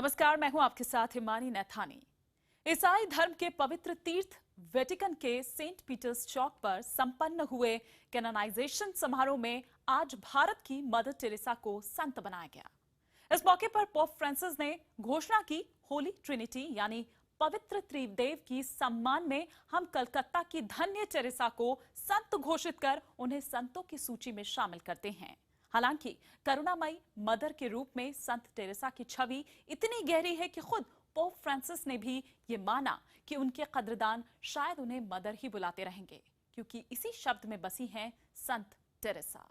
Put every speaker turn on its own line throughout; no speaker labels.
नमस्कार, मैं हूं आपके साथ हिमानी नैथानी। ईसाई धर्म के पवित्र तीर्थ वेटिकन के सेंट पीटर्स चौक पर संपन्न हुए कैनोनाइजेशन समारोह में आज भारत की मदर टेरेसा को संत बनाया गया। इस मौके पर पोप फ्रांसिस ने घोषणा की, होली ट्रिनिटी यानी पवित्र त्रिदेव की सम्मान में हम कलकत्ता की धन्य टेरेसा को संत घोषित कर उन्हें संतों की सूची में शामिल करते हैं। हालांकि करुणामयी मदर के रूप में संत टेरेसा की छवि इतनी गहरी है कि खुद पोप फ्रांसिस ने भी ये माना कि उनके कद्रदान शायद उन्हें मदर ही बुलाते रहेंगे, क्योंकि इसी शब्द में बसी हैं संत Teresa.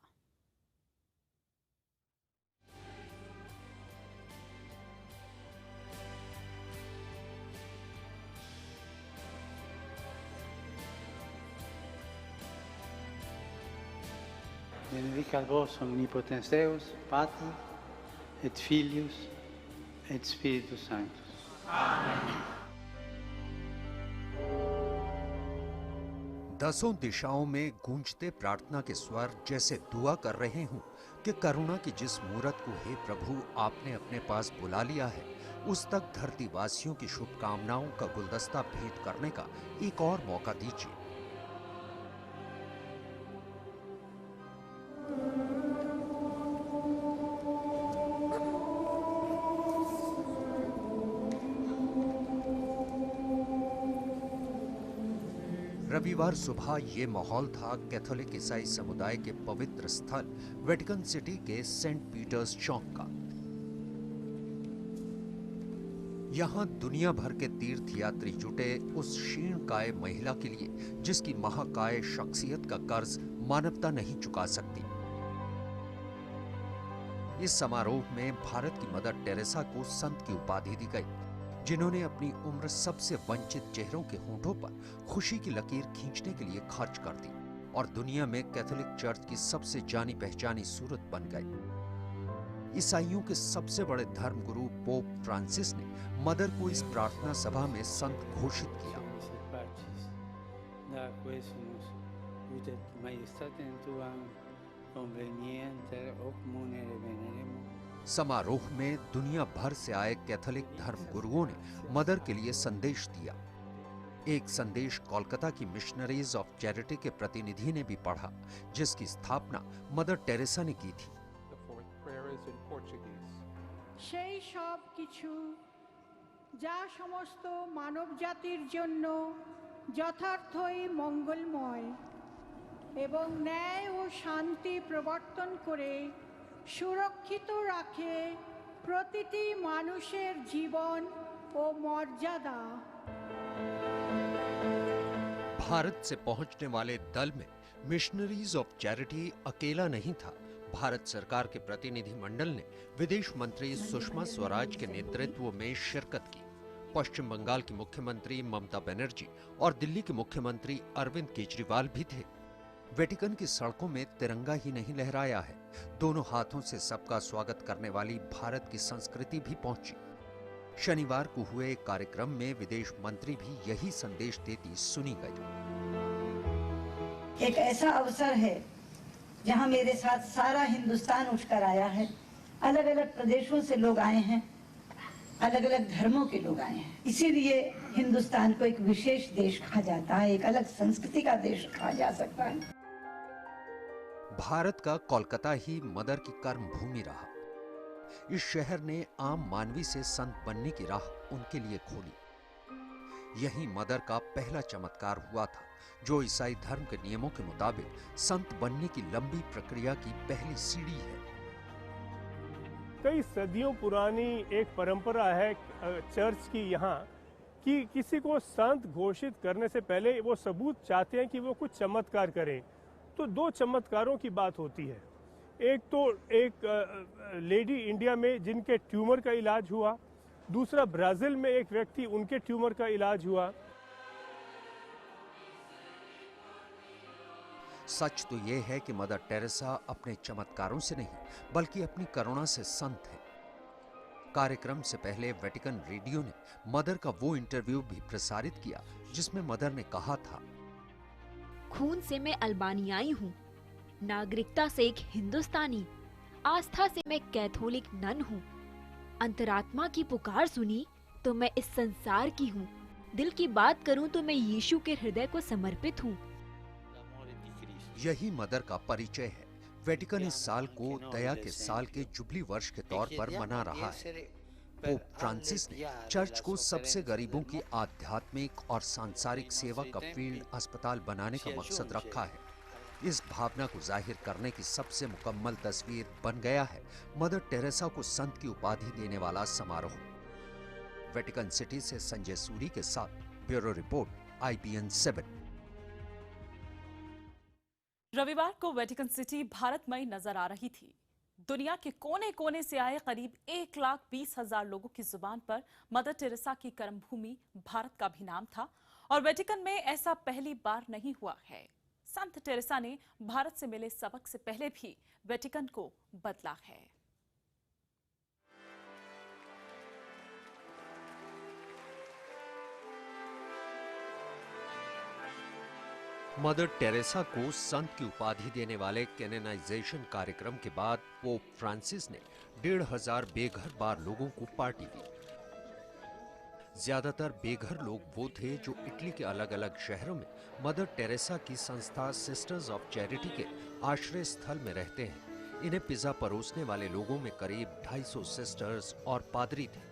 Benedicat vos omnipotens Deus, Pater et Filius et Spiritus Sanctus.
दसों दिशाओं में गूंजते प्रार्थना के स्वर जैसे दुआ कर रहे हों कि करुणा की जिस मूरत को हे प्रभु आपने अपने पास बुला लिया है, उस तक धरतीवासियों की शुभकामनाओं का गुलदस्ता भेंट करने का एक और मौका दीजिए। रविवार सुबह ये माहौल था कैथोलिक ईसाई समुदाय के पवित्र स्थल वेटिकन सिटी के सेंट पीटर्स चौक का। यहां दुनिया भर के तीर्थ यात्री जुटे उस क्षीणकाय महिला के लिए जिसकी महाकाय शख्सियत का कर्ज मानवता नहीं चुका सकती। इस समारोह में भारत की मदर टेरेसा को संत की उपाधि दी गई, जिन्होंने अपनी उम्र सबसे वंचित चेहरों के होंठों पर खुशी की लकीर खींचने के लिए खर्च कर दी और दुनिया में कैथोलिक चर्च की सबसे जानी पहचानी सूरत बन गई। ईसाइयों के सबसे बड़े धर्मगुरु पोप फ्रांसिस ने मदर को इस प्रार्थना सभा में संत घोषित किया। समारोह में दुनिया भर से आए कैथोलिक धर्मगुरुओं ने मदर के लिए संदेश दिया। एक संदेश कोलकाता की मिशनरीज ऑफ चैरिटी के प्रतिनिधि ने भी पढ़ा, जिसकी स्थापना मदर टेरेसा ने की थी।
সেই সব কিছু যা সমস্ত মানব জাতির জন্য যথার্থই মঙ্গলময় এবং ন্যায় ও শান্তি প্রবর্তন করে সুরক্ষিত রাখে প্রতিটি মানুষের জীবন ও মর্যাদা।
भारत से पहुंचने वाले दल में मिशनरीज ऑफ चैरिटी अकेला नहीं था। भारत सरकार के प्रतिनिधि मंडल ने विदेश मंत्री सुषमा स्वराज के नेतृत्व में शिरकत की। पश्चिम बंगाल की मुख्यमंत्री ममता बनर्जी और दिल्ली के मुख्यमंत्री अरविंद केजरीवाल भी थे। वेटिकन की सड़कों में तिरंगा ही नहीं लहराया है, दोनों हाथों से सबका स्वागत करने वाली भारत की संस्कृति भी पहुंची। शनिवार को हुए एक कार्यक्रम में विदेश मंत्री भी यही संदेश देती सुनी गई।
एक ऐसा अवसर है जहां मेरे साथ सारा हिंदुस्तान उठकर आया है। अलग अलग प्रदेशों से लोग आए हैं, अलग अलग धर्मों के लोग आए हैं। इसीलिए हिंदुस्तान को एक विशेष देश कहा जाता है, एक अलग संस्कृति का देश कहा जा सकता है।
भारत का कोलकाता ही मदर की कर्म भूमि रहा। इस शहर ने आम मानवी से संत बनने की राह उनके लिए खोली। यही मदर का पहला चमत्कार हुआ था, जो ईसाई धर्म के नियमों के मुताबिक संत बनने की लंबी प्रक्रिया की पहली सीढ़ी है।
कई सदियों पुरानी एक परंपरा है चर्च की यहाँ कि किसी को संत घोषित करने से पहले वो सबूत चाहते हैं कि वो कुछ चमत्कार करें। तो दो चमत्कारों की बात होती है। एक तो एक लेडी इंडिया में जिनके ट्यूमर का इलाज हुआ, दूसरा ब्राजील में एक व्यक्ति उनके ट्यूमर का इलाज हुआ।
सच तो यह है कि मदर टेरेसा अपने चमत्कारों से नहीं बल्कि अपनी करुणा से संत है। कार्यक्रम से पहले वेटिकन रेडियो ने मदर का वो इंटरव्यू भी प्रसारित किया जिसमें मदर ने कहा था,
खून से मैं अल्बानियाई हूँ, नागरिकता से एक हिंदुस्तानी, आस्था से मैं कैथोलिक नन हूँ। अंतरात्मा की पुकार सुनी तो मैं इस संसार की हूँ। दिल की बात करूँ तो मैं यीशु के हृदय को समर्पित हूँ।
यही मदर का परिचय है। वेटिकन इस साल को दया के साल के जुबली वर्ष के तौर पर मना रहा है। पोप फ्रांसिस ने चर्च को सबसे गरीबों की आध्यात्मिक और सांसारिक सेवा का फील्ड अस्पताल बनाने का मकसद रखा है। इस भावना को जाहिर करने की सबसे मुकम्मल तस्वीर बन गया है मदर टेरेसा को संत की उपाधि देने वाला समारोह। वेटिकन सिटी से संजय सूरी के साथ ब्यूरो रिपोर्ट IBN 7।
रविवार को वेटिकन सिटी भारतमय नजर आ रही थी। दुनिया के कोने कोने से आए करीब 1,20,000 लोगों की जुबान पर मदर टेरेसा की कर्मभूमि भारत का भी नाम था और वेटिकन में ऐसा पहली बार नहीं हुआ है। संत टेरेसा ने भारत से मिले सबक से पहले भी वेटिकन को बदला है।
मदर टेरेसा को संत की उपाधि देने वाले कैनोनाइजेशन कार्यक्रम के बाद पोप फ्रांसिस ने 1,500 बेघर बार लोगों को पार्टी दी। ज्यादातर बेघर लोग वो थे जो इटली के अलग अलग शहरों में मदर टेरेसा की संस्था सिस्टर्स ऑफ चैरिटी के आश्रय स्थल में रहते हैं। इन्हें पिज्जा परोसने वाले लोगों में करीब 250 सिस्टर्स और पादरी थे।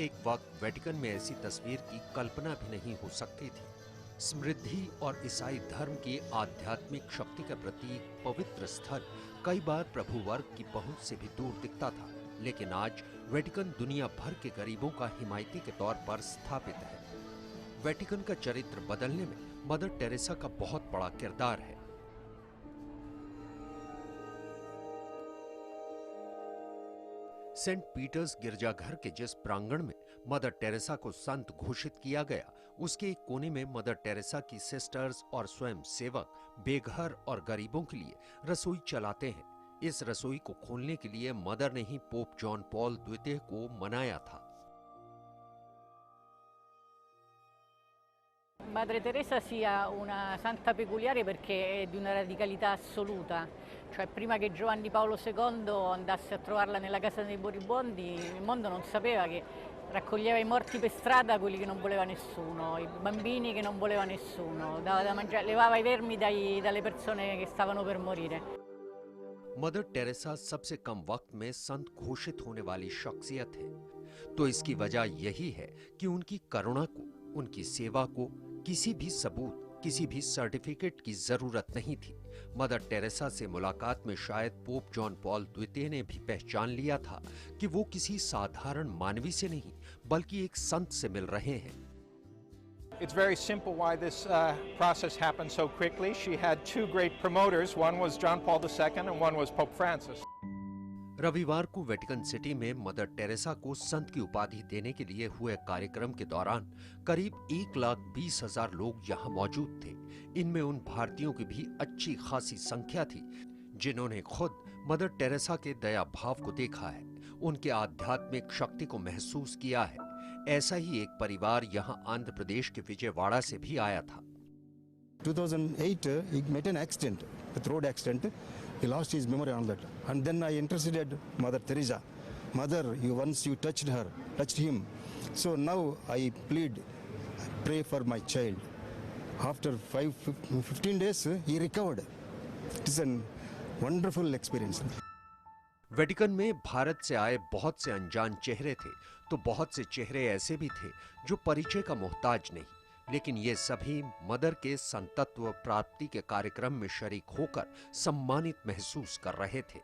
एक वक्त वेटिकन में ऐसी तस्वीर की कल्पना भी नहीं हो सकती थी। समृद्धि और ईसाई धर्म की आध्यात्मिक शक्ति का प्रतीक पवित्र स्थल कई बार प्रभु वर्ग की पहुंच से भी दूर दिखता था, लेकिन आज वेटिकन दुनिया भर के गरीबों का हिमायती के तौर पर स्थापित है। वेटिकन का चरित्र बदलने में मदर टेरेसा का बहुत बड़ा किरदार है। सेंट पीटर्स गिरजाघर के जिस प्रांगण में मदर टेरेसा को संत घोषित किया गया, उसके एक कोने में मदर टेरेसा की सिस्टर्स और स्वयं सेवक बेघर और गरीबों के लिए रसोई चलाते हैं। इस रसोई को खोलने के लिए मदर ने ही पोप जॉन पॉल द्वितीय को मनाया था।
Madre Teresa sia una santa peculiare perché è di una radicalità assoluta, cioè prima che Giovanni Paolo II andasse a trovarla nella casa dei moribondi, il mondo non sapeva che raccoglieva i morti per strada, quelli che non voleva nessuno, i bambini che non voleva nessuno, dava da mangiare, levava i vermi dalle persone che stavano per morire.
Mother Teresa सबसे कम वक्त में संत घोषित होने वाली शख्सियत है, तो इसकी वजह यही है कि उनकी करुणा को, उनकी सेवा को किसी भी सबूत, किसी भी सर्टिफिकेट की जरूरत नहीं थी। मदर टेरेसा से मुलाकात में शायद पोप जॉन पॉल द्वितीय ने भी पहचान लिया था कि वो किसी साधारण मानवी से नहीं बल्कि एक संत से मिल रहे हैं।
It's very simple why this process happened so quickly. She had two great promoters. One was John Paul II and one was Pope Francis.
रविवार को वेटिकन सिटी में मदर टेरेसा को संत की उपाधि देने के लिए हुए कार्यक्रम के दौरान करीब 1,20,000 लोग यहाँ मौजूद थे। इनमें उन भारतीयों की भी अच्छी खासी संख्या थी जिन्होंने खुद मदर टेरेसा के दया भाव को देखा है, उनके आध्यात्मिक शक्ति को महसूस किया है। ऐसा ही एक परिवार यहाँ आंध्र प्रदेश के विजयवाड़ा से भी आया था।
2008 he met an accident, with road accident. He lost his memory on that. And then I interceded Mother Teresa. Mother, once you touched him. So now I plead, pray for my child. After 15 days, he recovered. It is a wonderful experience.
Vatican में भारत से आए बहुत से अनजान चेहरे थे, तो बहुत से चेहरे ऐसे भी थे जो परिचय का मोहताज नहीं, लेकिन ये सभी मदर के संतत्व प्राप्ति के कार्यक्रम में शरीक होकर सम्मानित महसूस कर रहे थे।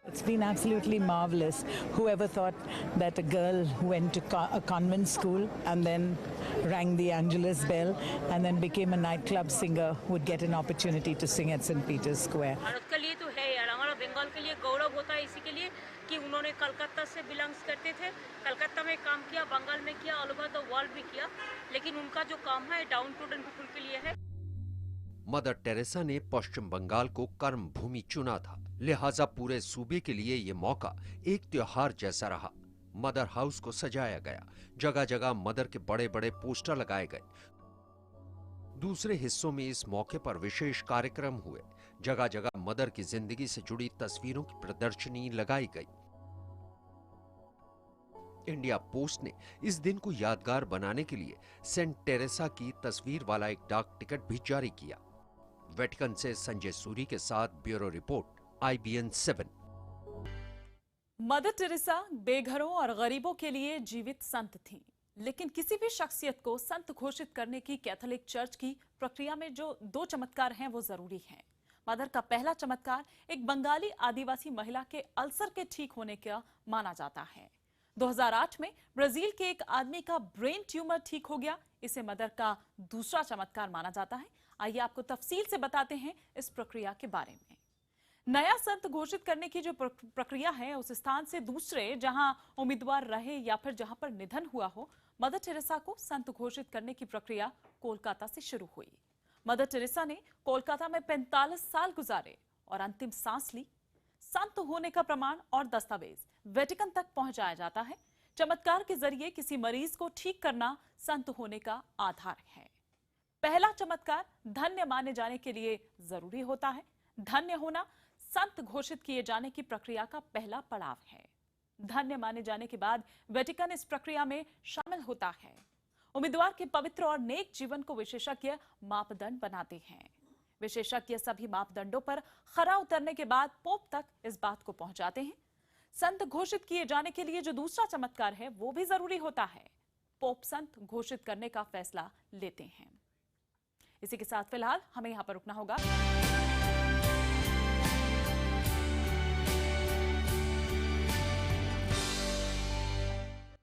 It's been absolutely marvelous. Whoever thought that a girl who went to a convent school and then rang the Angelus bell and then became a nightclub singer would get an opportunity to sing at St. Peter's Square.
Bharat के लिए तो है यार, हमारा बंगाल के लिए गौरव होता है इसी के लिए कि उन्होंने कलकत्ता से बिलोंग्स करते थे, कलकत्ता में काम किया, बंगाल में किया, ऑल ओवर द वर्ल्ड भी किया, लेकिन उनका जो काम है डाउन टू अर्थ पीपल के लिए है।
मदर टेरेसा ने पश्चिम बंगाल को कर्म भूमि चुना था, लिहाजा पूरे सूबे के लिए ये मौका एक त्योहार जैसा रहा। मदर हाउस को सजाया गया, जगह जगह मदर के बड़े बड़े पोस्टर लगाए गए। दूसरे हिस्सों में इस मौके पर विशेष कार्यक्रम हुए, जगह जगह मदर की जिंदगी से जुड़ी तस्वीरों की प्रदर्शनी लगाई गई। इंडिया पोस्ट ने इस दिन को यादगार बनाने के लिए सेंट टेरेसा की तस्वीर वाला एक डाक टिकट भी जारी किया। वेटिकन से संजय सूरी के साथ bureau report, IBN 7।
Mother Teresa बेघरों और गरीबों के लिए जीवित संत थीं, लेकिन किसी भी शख्सियत को संत घोषित करने की कैथोलिक चर्च की प्रक्रिया में जो 2 चमत्कार हैं वो जरूरी हैं। मदर का पहला चमत्कार एक बंगाली आदिवासी महिला के अल्सर के ठीक होने का माना जाता है। 2008 में ब्राजील के एक आदमी का ब्रेन ट्यूमर ठीक हो गया। इसे मदर का दूसरा चमत्कार माना जाता है। आइए आपको तफसील से बताते हैं इस प्रक्रिया के बारे में। नया संत घोषित करने की जो प्रक्रिया है, उस स्थान से दूसरे जहां उम्मीदवार रहे या फिर जहां पर निधन हुआ हो, मदर टेरेसा को संत घोषित करने की प्रक्रिया कोलकाता से शुरू हुई। मदर टेरेसा ने कोलकाता में 45 साल गुजारे और अंतिम सांस ली। संत होने का प्रमाण और दस्तावेज वेटिकन तक पहुंचाया जाता है। चमत्कार के जरिए किसी मरीज को ठीक करना संत होने का आधार है। पहला चमत्कार धन्य माने जाने के लिए जरूरी होता है। धन्य होना संत घोषित किए जाने की प्रक्रिया का पहला पड़ाव है। धन्य माने जाने के बाद वेटिकन इस प्रक्रिया में शामिल होता है। उम्मीदवार के पवित्र और नेक जीवन को विशेषज्ञ मापदंड बनाते हैं। विशेषज्ञ सभी मापदंडों पर खरा उतरने के बाद पोप तक इस बात को पहुंचाते हैं। संत घोषित किए जाने के लिए जो दूसरा चमत्कार है वो भी जरूरी होता है। पोप संत घोषित करने का फैसला लेते हैं। इसी के साथ फिलहाल हमें यहां पर रुकना होगा।